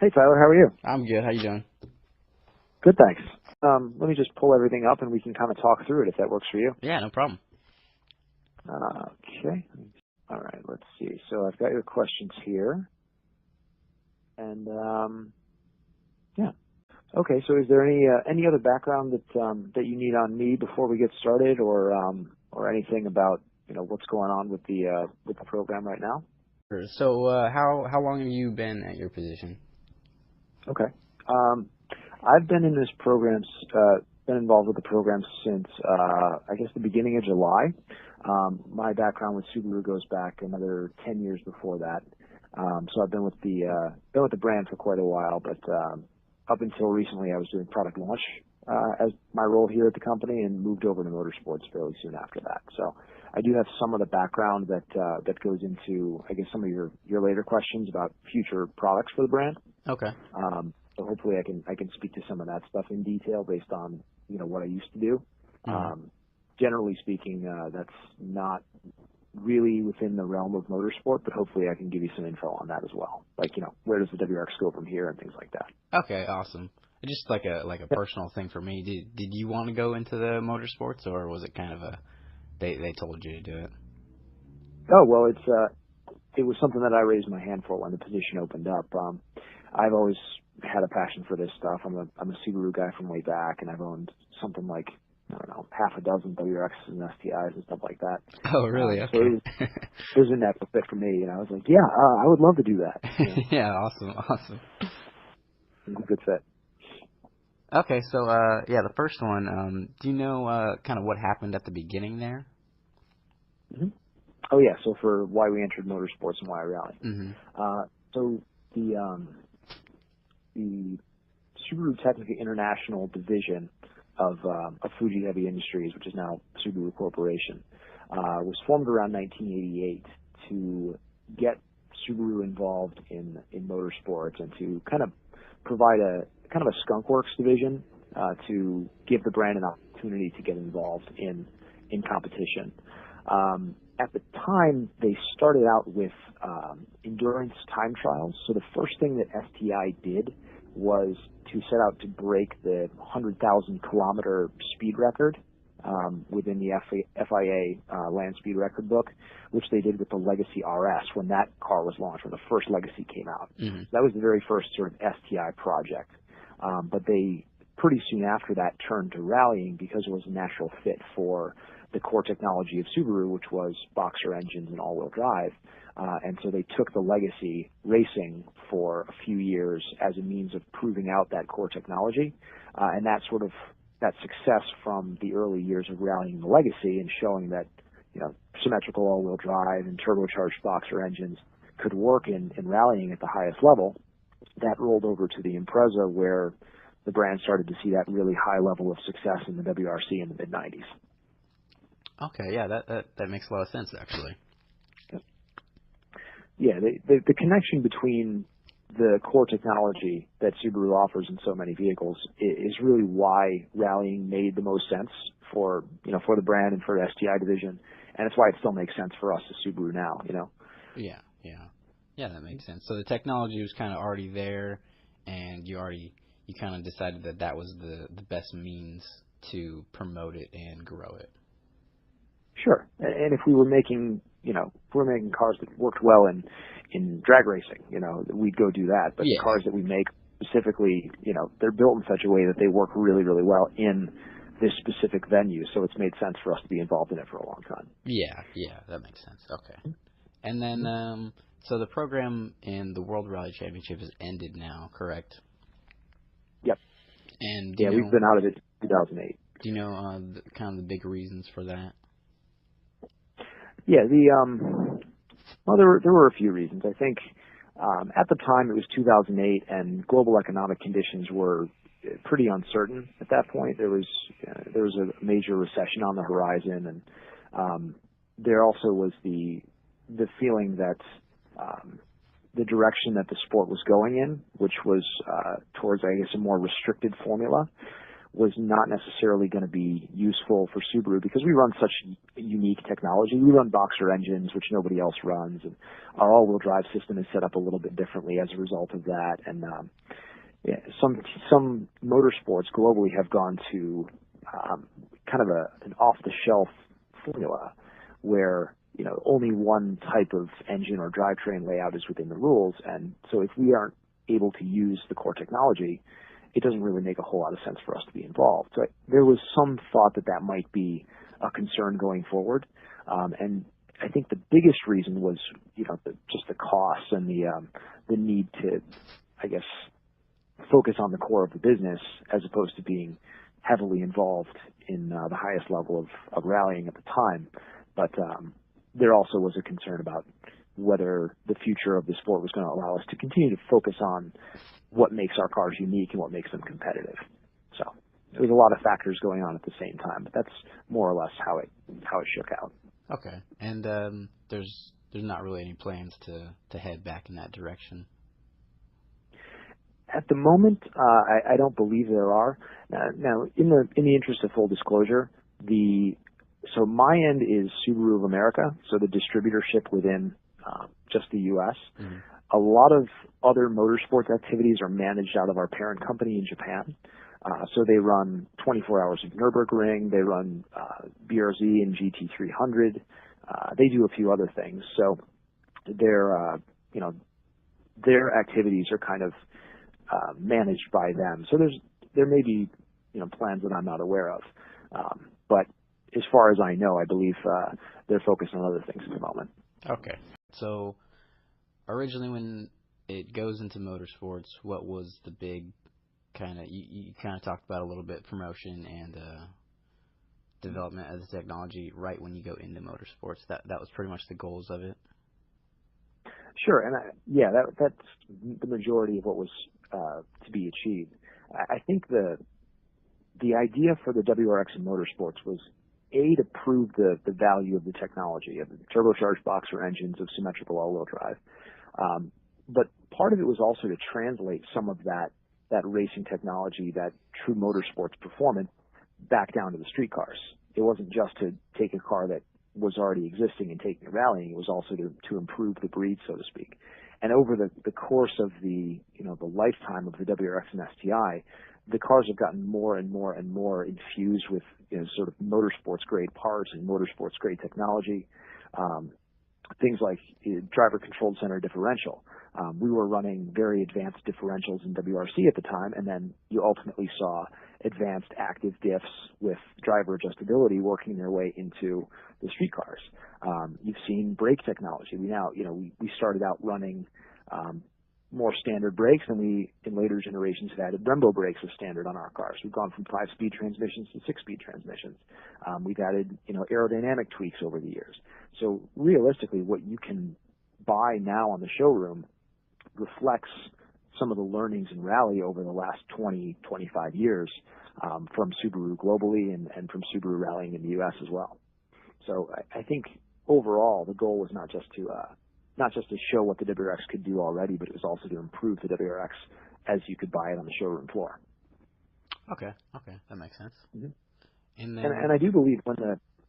Hey Tyler, how are you? I'm good. How you doing? Good, thanks. Let me just pull everything up and we can kind of talk through it if that works for you. Yeah, no problem. Okay. All right, let's see. So I've got your questions here. And yeah. Okay, so is there any other background that you need on me before we get started, or anything about, what's going on with the program right now? Sure. So, how long have you been at your position? Okay. I've been in this program, been involved with the program since, I guess, the beginning of July. My background with Subaru goes back another 10 years before that. So I've been with the brand for quite a while, but up until recently, I was doing product launch as my role here at the company, and moved over to motorsports fairly soon after that. So I do have some of the background that goes into, I guess, some of your later questions about future products for the brand. Okay. So hopefully I can speak to some of that stuff in detail based on, what I used to do. Mm-hmm. Generally speaking, that's not really within the realm of motorsport, but hopefully I can give you some info on that as well. Like, where does the WRX go from here and things like that. Okay, awesome. Just like a personal thing for me. Did you want to go into the motorsports, or was it kind of they told you to do it? Oh, well, it was something that I raised my hand for when the position opened up. I've always had a passion for this stuff. I'm a Subaru guy from way back, and I've owned something like, I don't know, half a dozen WRXs and STIs and stuff like that. Oh, really? So Okay. it was a natural fit for me, I was like, yeah, I would love to do that. Yeah, awesome. It was a good fit. Okay, so yeah, the first one. Do you know kind of what happened at the beginning there? Mm-hmm. Oh yeah, so for why we entered motorsports and why I rally. Mm-hmm. So the Subaru Technica International division of Fuji Heavy Industries, which is now Subaru Corporation, was formed around 1988 to get Subaru involved in motorsports and to kind of provide a skunk works division to give the brand an opportunity to get involved in competition. At the time, they started out with endurance time trials. So the first thing that STI did was to set out to break the 100,000 kilometer speed record within the FIA land speed record book, which they did with the Legacy RS when that car was launched, when the first Legacy came out. Mm-hmm. So that was the very first sort of STI project. But they pretty soon after that turned to rallying because it was a natural fit for the core technology of Subaru, which was boxer engines and all-wheel drive. And so they took the Legacy racing for a few years as a means of proving out that core technology. And that success from the early years of rallying the Legacy and showing that, symmetrical all-wheel drive and turbocharged boxer engines could work in rallying at the highest level, that rolled over to the Impreza, where the brand started to see that really high level of success in the WRC in the mid-90s. Okay, yeah, that makes a lot of sense actually. Yeah, the connection between the core technology that Subaru offers in so many vehicles is really why rallying made the most sense for the brand and for the STI division, and it's why it still makes sense for us as Subaru now. Yeah, that makes sense. So the technology was kind of already there, and you kind of decided that was the best means to promote it and grow it. Sure. And if we were making, cars that worked well in drag racing, we'd go do that. But Yeah. The cars that we make specifically, they're built in such a way that they work really, really well in this specific venue. So it's made sense for us to be involved in it for a long time. Yeah, that makes sense. Okay. And then, so the program in the World Rally Championship has ended now, correct? Yep. And we've been out of it since 2008. Do you know kind of the big reasons for that? Yeah, well, there were a few reasons. I think at the time it was 2008, and global economic conditions were pretty uncertain at that point. There was a major recession on the horizon, and there also was the feeling that the direction that the sport was going in, which was towards, I guess, a more restricted formula, was not necessarily going to be useful for Subaru because we run such unique technology. We run boxer engines, which nobody else runs, and our all-wheel drive system is set up a little bit differently as a result of that. And yeah, some motorsports globally have gone to kind of an off-the-shelf formula where only one type of engine or drivetrain layout is within the rules, and so if we aren't able to use the core technology, it doesn't really make a whole lot of sense for us to be involved. So there was some thought that might be a concern going forward, and I think the biggest reason was just the costs and the need to, I guess, focus on the core of the business as opposed to being heavily involved in the highest level of rallying at the time. But there also was a concern about whether the future of the sport was going to allow us to continue to focus on what makes our cars unique and what makes them competitive. So there was a lot of factors going on at the same time, but that's more or less how it shook out. Okay, and there's not really any plans to head back in that direction. At the moment, I don't believe there are. Now, in the interest of full disclosure, so my end is Subaru of America, so the distributorship within just the U.S. Mm-hmm. A lot of other motorsports activities are managed out of our parent company in Japan. So they run 24 hours of Nürburgring, they run BRZ and GT300. They do a few other things. So their activities are kind of managed by them. So there may be plans that I'm not aware of, but as far as I know, I believe they're focused on other things at the moment. Okay. So originally, when it goes into motorsports, what was the big kind of you kind of talked about a little bit promotion and development of the technology right when you go into motorsports. That was pretty much the goals of it. Sure, and that's the majority of what was to be achieved. I think the idea for the WRX in motorsports was to prove the value of the technology of the turbocharged boxer engines of symmetrical all-wheel drive, but part of it was also to translate some of that racing technology, that true motorsports performance, back down to the street cars. It wasn't just to take a car that was already existing and take it rallying. It was also to improve the breed, so to speak. And over the course of the lifetime of the WRX and STI, the cars have gotten more and more and more infused with sort of motorsports grade parts and motorsports grade technology. Things like driver controlled center differential. We were running very advanced differentials in WRC at the time, and then you ultimately saw advanced active diffs with driver adjustability working their way into the street cars. You've seen brake technology. We started out running more standard brakes, and we, in later generations, have added Brembo brakes as standard on our cars. We've gone from 5-speed transmissions to 6-speed transmissions. We've added, aerodynamic tweaks over the years. So realistically, what you can buy now on the showroom reflects some of the learnings in rally over the last 20, 25 years from Subaru globally and from Subaru rallying in the U.S. as well. So I think overall the goal was not just to show what the WRX could do already, but it was also to improve the WRX as you could buy it on the showroom floor. Okay, that makes sense. Mm-hmm. And I do believe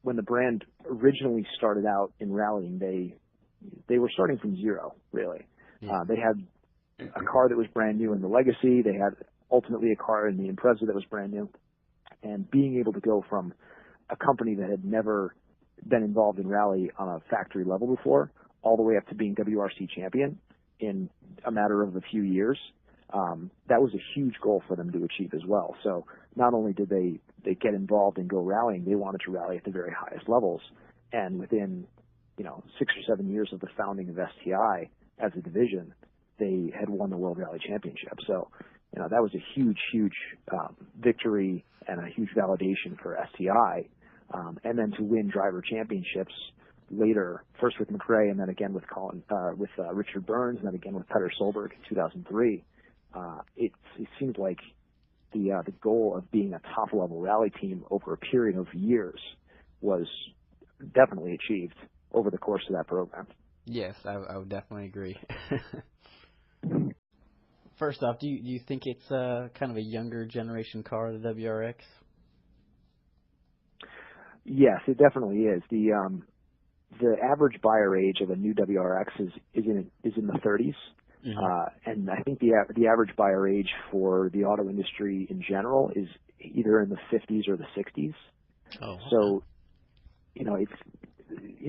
when the brand originally started out in rallying, they were starting from zero, really. Yeah. They had a car that was brand new in the Legacy. They had ultimately a car in the Impreza that was brand new. And being able to go from a company that had never been involved in rally on a factory level before, all the way up to being WRC champion in a matter of a few years, that was a huge goal for them to achieve as well. So not only did they get involved and go rallying, they wanted to rally at the very highest levels. And within 6 or 7 years of the founding of STI as a division, they had won the World Rally Championship. So that was a huge victory and a huge validation for STI. And then to win driver championships later, first with McRae and then again with Richard Burns and then again with Petter Solberg in 2003. It seems like the goal of being a top level rally team over a period of years was definitely achieved over the course of that program. Yes, I would definitely agree. First off, do you think it's kind of a younger generation car, the WRX? Yes, it definitely is. The average buyer age of a new WRX is in the 30s, and I think the average buyer age for the auto industry in general is either in the 50s or the 60s. Oh, okay. So,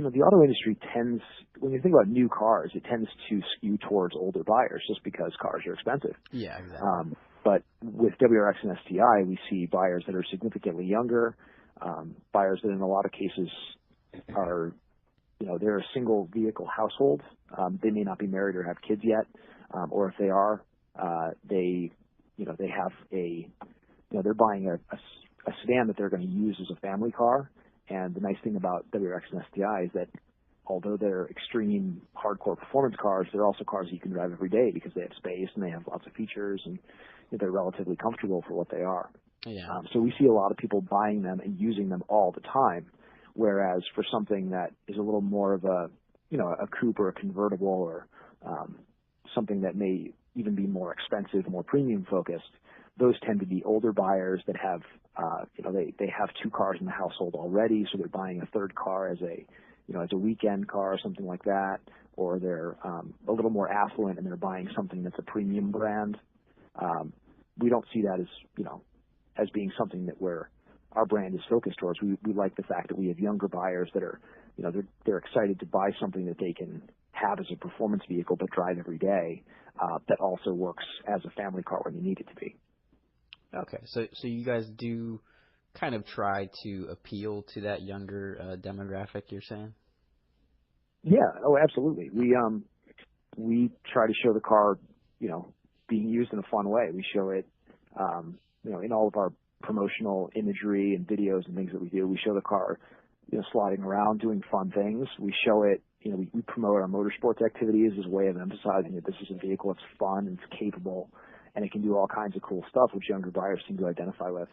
the auto industry tends, when you think about new cars, it tends to skew towards older buyers just because cars are expensive. Yeah, exactly. But with WRX and STI, we see buyers that are significantly younger, buyers that in a lot of cases are, they're a single vehicle household. They may not be married or have kids yet, or if they are, they have they're buying a sedan that they're going to use as a family car. And the nice thing about WRX and STI is that although they're extreme hardcore performance cars, they're also cars you can drive every day because they have space and they have lots of features and they're relatively comfortable for what they are. Yeah. So we see a lot of people buying them and using them all the time. Whereas for something that is a little more of a coupe or a convertible or something that may even be more expensive, more premium focused, those tend to be older buyers that have, they have two cars in the household already, so they're buying a third car as a weekend car or something like that, or they're a little more affluent and they're buying something that's a premium brand. We don't see that as being something that our brand is focused towards. We like the fact that we have younger buyers that are, they're excited to buy something that they can have as a performance vehicle but drive every day, that also works as a family car when you need it to be. Okay, so you guys do kind of try to appeal to that younger demographic, you're saying? Yeah, oh, absolutely. We try to show the car, being used in a fun way. We show it, in all of our promotional imagery and videos and things that we do. We show the car, sliding around, doing fun things. We show it, we promote our motorsports activities as a way of emphasizing that this is a vehicle that's fun and it's capable and it can do all kinds of cool stuff, which younger buyers seem to identify with.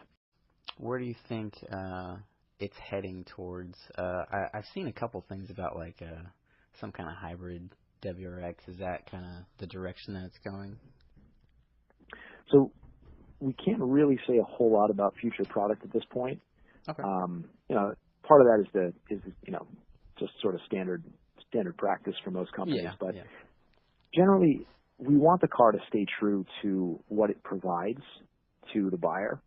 Where do you think it's heading towards? I've seen a couple things about like some kind of hybrid WRX. Is that kind of the direction that it's going? So we can't really say a whole lot about future product at this point. Okay. Part of that is just sort of standard practice for most companies. But generally, we want the car to stay true to what it provides to the buyer,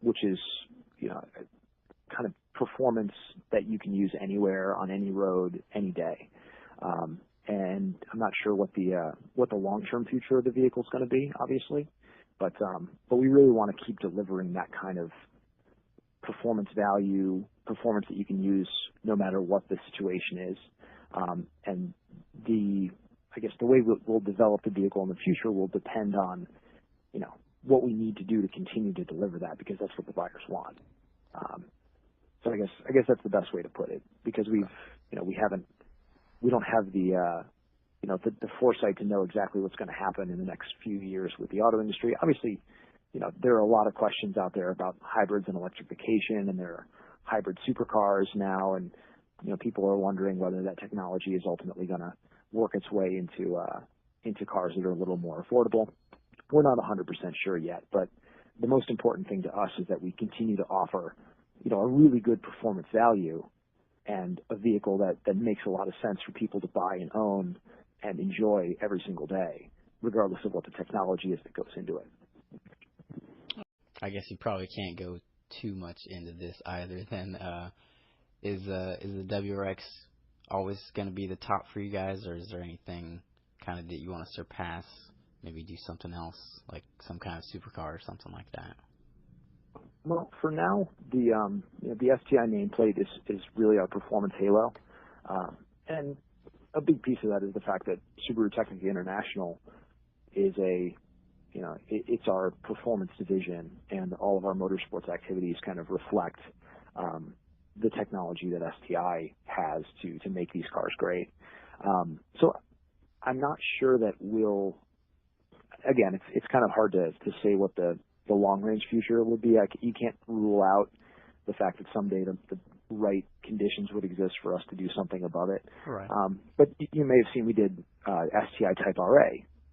which is, kind of performance that you can use anywhere on any road, any day. And I'm not sure what the long-term future of the vehicle is going to be, obviously, but we really want to keep delivering that kind of performance value, performance that you can use no matter what the situation is. And I guess the way we'll develop the vehicle in the future will depend on, what we need to do to continue to deliver that, because that's what the buyers want. So I guess that's the best way to put it, because we don't have the foresight to know exactly what's going to happen in the next few years with the auto industry. Obviously, there are a lot of questions out there about hybrids and electrification, and there are hybrid supercars now, and people are wondering whether that technology is ultimately going to work its way into cars that are a little more affordable. We're not 100% sure yet, but the most important thing to us is that we continue to offer, a really good performance value and a vehicle that makes a lot of sense for people to buy and own and enjoy every single day, regardless of what the technology is that goes into it. I guess you probably can't go too much into this either. Then, is the WRX always going to be the top for you guys, or is there anything kind of that you want to surpass? Maybe do something else, like some kind of supercar or something like that. Well, for now, the STI nameplate is really our performance halo, and a big piece of that is the fact that Subaru Technica International is it's our performance division, and all of our motorsports activities kind of reflect the technology that STI has to make these cars great. So I'm not sure that again, it's kind of hard to say what the long-range future would be. You can't rule out the fact that someday the right conditions would exist for us to do something above it. Right. But you may have seen we did STI Type RA,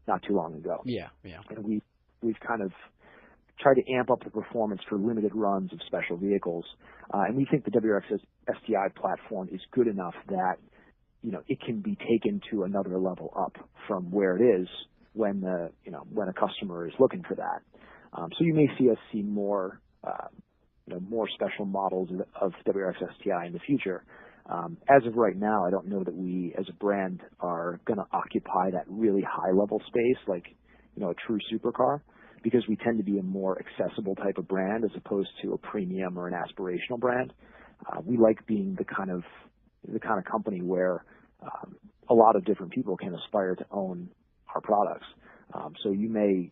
not too long ago. Yeah, yeah. And we've kind of tried to amp up the performance for limited runs of special vehicles. And we think the WRX STI platform is good enough that, it can be taken to another level up from where it is when when a customer is looking for that. So you may see us see more, more special models of WRX STI in the future. As of right now, I don't know that we as a brand are going to occupy that really high level space like, a true supercar, because we tend to be a more accessible type of brand as opposed to a premium or an aspirational brand. We like being the kind of company where a lot of different people can aspire to own our products. So you may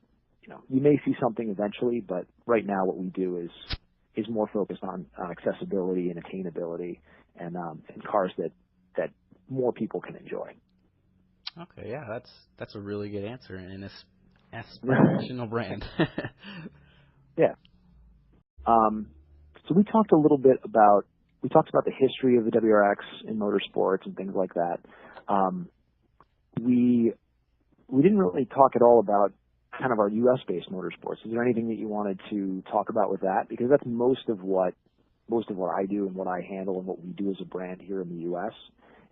see something eventually, but right now what we do is more focused on accessibility and attainability and cars that more people can enjoy. Okay, yeah, that's a really good answer in this aspirational brand. Yeah. So we talked a little bit about the history of the WRX in motorsports and things like that. We didn't really talk at all about kind of our U.S. based motorsports. Is there anything that you wanted to talk about with that? Because that's most of what I do and what I handle and what we do as a brand here in the U.S.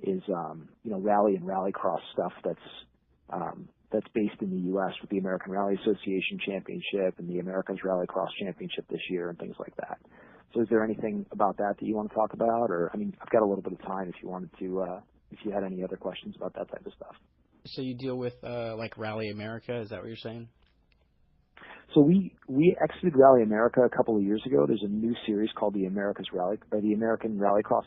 is rally and rallycross stuff that's based in the U.S. with the American Rally Association Championship and the America's Rallycross Championship this year and things like that. So is there anything about that you want to talk about? Or, I've got a little bit of time if you wanted to, if you had any other questions about that type of stuff. So you deal with like Rally America, is that what you're saying? So we exited Rally America a couple of years ago. There's a new series called the American Rallycross.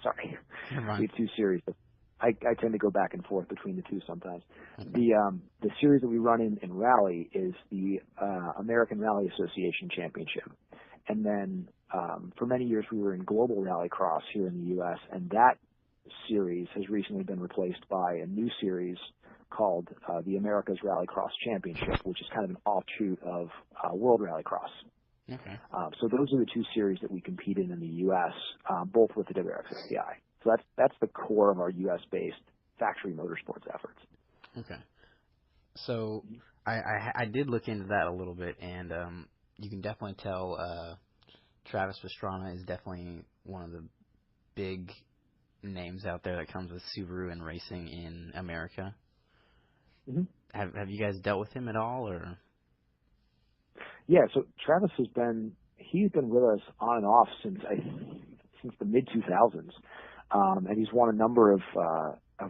Sorry, we have two series. But I tend to go back and forth between the two sometimes. Okay. The series that we run in Rally is the American Rally Association Championship, and then for many years we were in Global Rallycross here in the U.S. and that series has recently been replaced by a new series called the America's Rallycross Championship, which is kind of an offshoot of World Rallycross. Okay. So those are the two series that we compete in the U.S., both with the WRX STI. So that's the core of our U.S.-based factory motorsports efforts. Okay. So I did look into that a little bit, and you can definitely tell Travis Pastrana is definitely one of the big names out there that comes with Subaru and racing in America. Mm-hmm. Have you guys dealt with him at all, or? Yeah, so Travis he's been with us on and off since the mid 2000s, and he's won a number of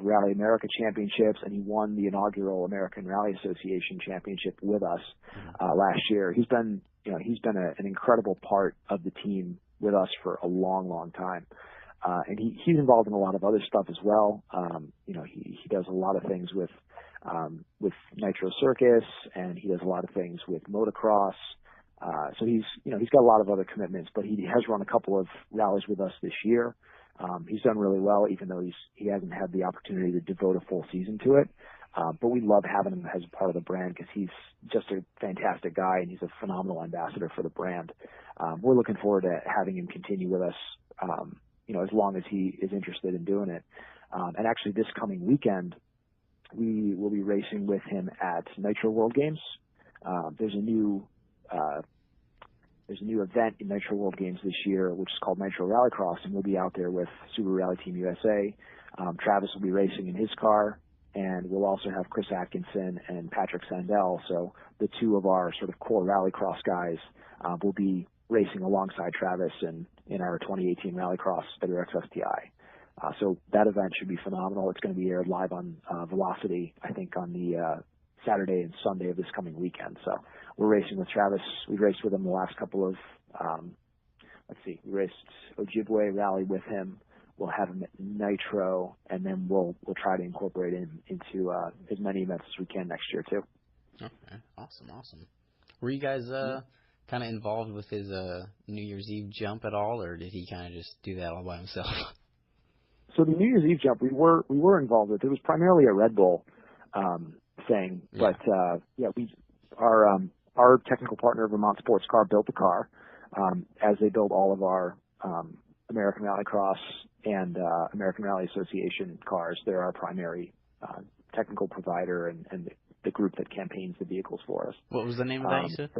Rally America championships, and he won the inaugural American Rally Association championship with us last year. He's been an incredible part of the team with us for a long, long time. And he's involved in a lot of other stuff as well. He does a lot of things with Nitro Circus, and he does a lot of things with motocross. So he's got a lot of other commitments, but he has run a couple of rallies with us this year. He's done really well, even though he hasn't had the opportunity to devote a full season to it. But we love having him as a part of the brand because he's just a fantastic guy and he's a phenomenal ambassador for the brand. We're looking forward to having him continue with us, as long as he is interested in doing it. And actually this coming weekend, we will be racing with him at Nitro World Games. There's a new event in Nitro World Games this year, which is called Nitro Rallycross, and we'll be out there with Subaru Rally Team USA. Travis will be racing in his car, and we'll also have Chris Atkinson and Patrick Sandell. So the two of our sort of core Rallycross guys will be racing alongside Travis in our 2018 Rallycross WRX STI. So that event should be phenomenal. It's going to be aired live on Velocity, I think, on the Saturday and Sunday of this coming weekend. So we're racing with Travis. We've raced with him the last couple of, we raced Ojibwe Rally with him. We'll have him at Nitro, and then we'll try to incorporate him into as many events as we can next year too. Okay, awesome. Were you guys kind of involved with his New Year's Eve jump at all, or did he kind of just do that all by himself? So the New Year's Eve jump, we were involved with. It was primarily a Red Bull thing, but our technical partner, Vermont Sports Car, built the car as they build all of our American Rallycross and American Rally Association cars. They're our primary technical provider and the group that campaigns the vehicles for us. What was the name of that, you said?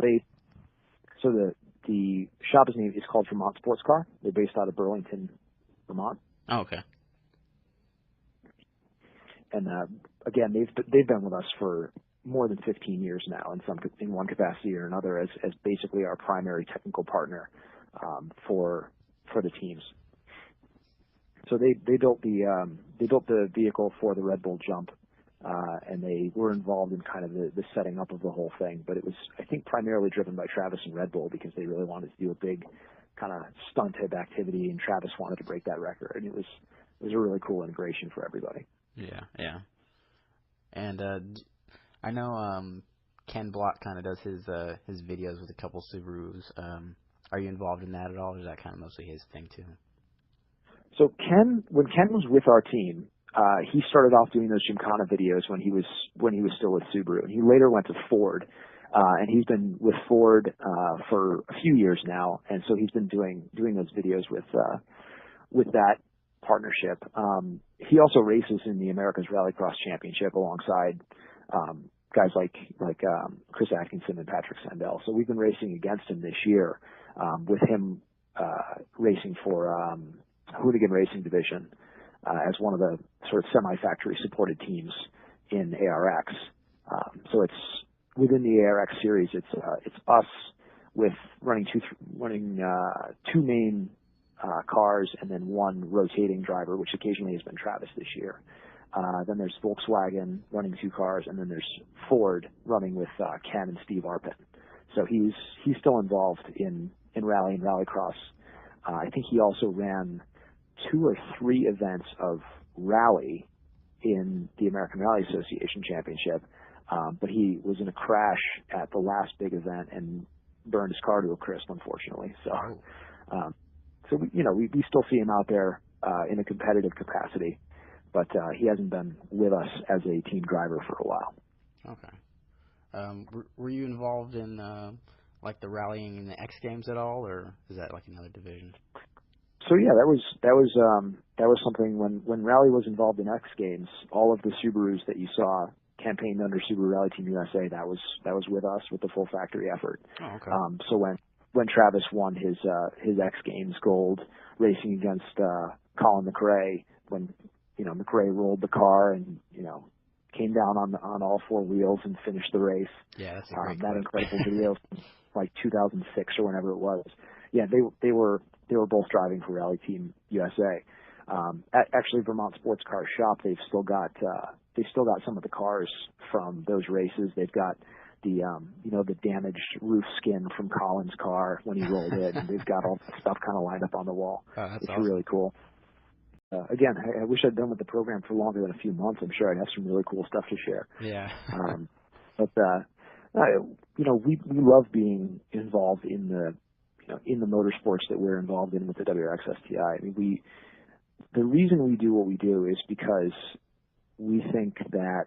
So the shop is called Vermont Sports Car. They're based out of Burlington, Vermont. Oh, okay. And again, they've been with us for more than 15 years now, in one capacity or another, as basically our primary technical partner for the teams. So they built the vehicle for the Red Bull Jump, and they were involved in kind of the setting up of the whole thing. But it was, I think, primarily driven by Travis and Red Bull, because they really wanted to do a big kind of stunt type activity, and Travis wanted to break that record, and it was a really cool integration for everybody. Yeah. And I know Ken Block kind of does his videos with a couple Subarus. Are you involved in that at all, or is that kind of mostly his thing too? So when Ken was with our team, he started off doing those Gymkhana videos when he was still with Subaru, and he later went to Ford, and he's been with Ford for a few years now, and so he's been doing those videos with that partnership. He also races in the America's Rallycross Championship alongside guys like Chris Atkinson and Patrick Sandell. So we've been racing against him this year, with him racing for Hoonigan Racing Division as one of the sort of semi-factory supported teams in ARX. So it's within the ARX series. It's us with running two main cars, and then one rotating driver, which occasionally has been Travis this year. Then there's Volkswagen running 2 cars, and then there's Ford running with Ken and Steve Arpin. So he's still involved in rally and rallycross. I think he also ran 2 or 3 events of rally in the American Rally Association Championship, but he was in a crash at the last big event and burned his car to a crisp, unfortunately. So we still see him out there in a competitive capacity, but he hasn't been with us as a team driver for a while. Okay. Were you involved in like the rallying in the X Games at all, or is that like another division? So yeah, that was something when Rally was involved in X Games. All of the Subarus that you saw campaigned under Subaru Rally Team USA, that was with us with the full factory effort. Oh, okay. So when Travis won his X Games gold racing against Colin McRae, when McRae rolled the car and came down on all 4 wheels and finished the race. Yeah, that's a great that clip. incredible video, like 2006 or whenever it was. Yeah, they were both driving for Rally Team USA. Actually, Vermont Sports Car Shop, they've still got some of the cars from those races. They've got the the damaged roof skin from Colin's car when he rolled it, and they've got all the stuff kind of lined up on the wall. Oh, that's it's awesome. Really cool. Again, I wish I'd been with the program for longer than a few months. I'm sure I'd have some really cool stuff to share. Yeah. But we love being involved in the motorsports that we're involved in with the WRX STI. I mean, the reason we do what we do is because we think that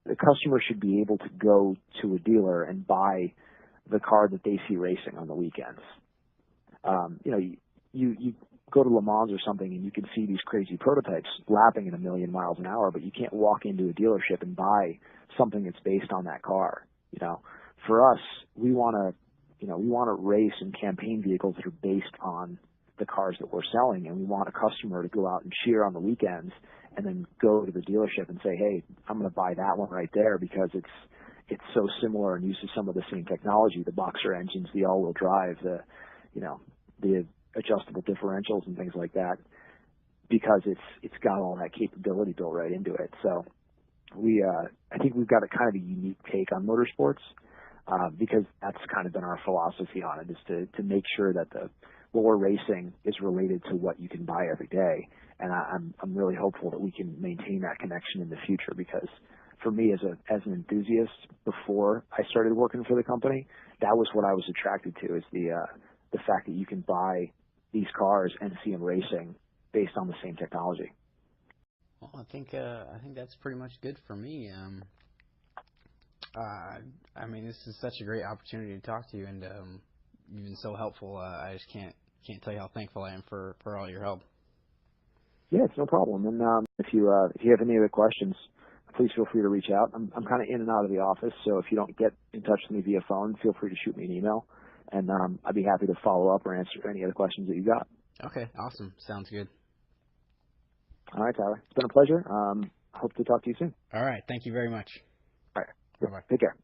the customer should be able to go to a dealer and buy the car that they see racing on the weekends. You go to Le Mans or something and you can see these crazy prototypes lapping at 1,000,000 miles an hour, but you can't walk into a dealership and buy something that's based on that car. For us, we want to race and campaign vehicles that are based on the cars that we're selling, and we want a customer to go out and cheer on the weekends and then go to the dealership and say, hey, I'm going to buy that one right there because it's so similar and uses some of the same technology, the boxer engines, the all-wheel drive, the adjustable differentials and things like that, because it's got all that capability built right into it. So I think we've got a kind of a unique take on motorsports, because that's kind of been our philosophy on it, is to make sure that what we're racing is related to what you can buy every day. And I'm really hopeful that we can maintain that connection in the future, because for me as an enthusiast, before I started working for the company, that was what I was attracted to, is the fact that you can buy these cars and see them racing based on the same technology. Well, I think that's pretty much good for me. I mean, this is such a great opportunity to talk to you, and you've been so helpful. I just can't tell you how thankful I am for all your help. Yeah, it's no problem. And if you have any other questions, please feel free to reach out. I'm kind of in and out of the office, so if you don't get in touch with me via phone, feel free to shoot me an email, and I'd be happy to follow up or answer any other questions that you got. Okay, awesome. Sounds good. All right, Tyler. It's been a pleasure. Hope to talk to you soon. All right. Thank you very much. All right. Bye-bye. Take care.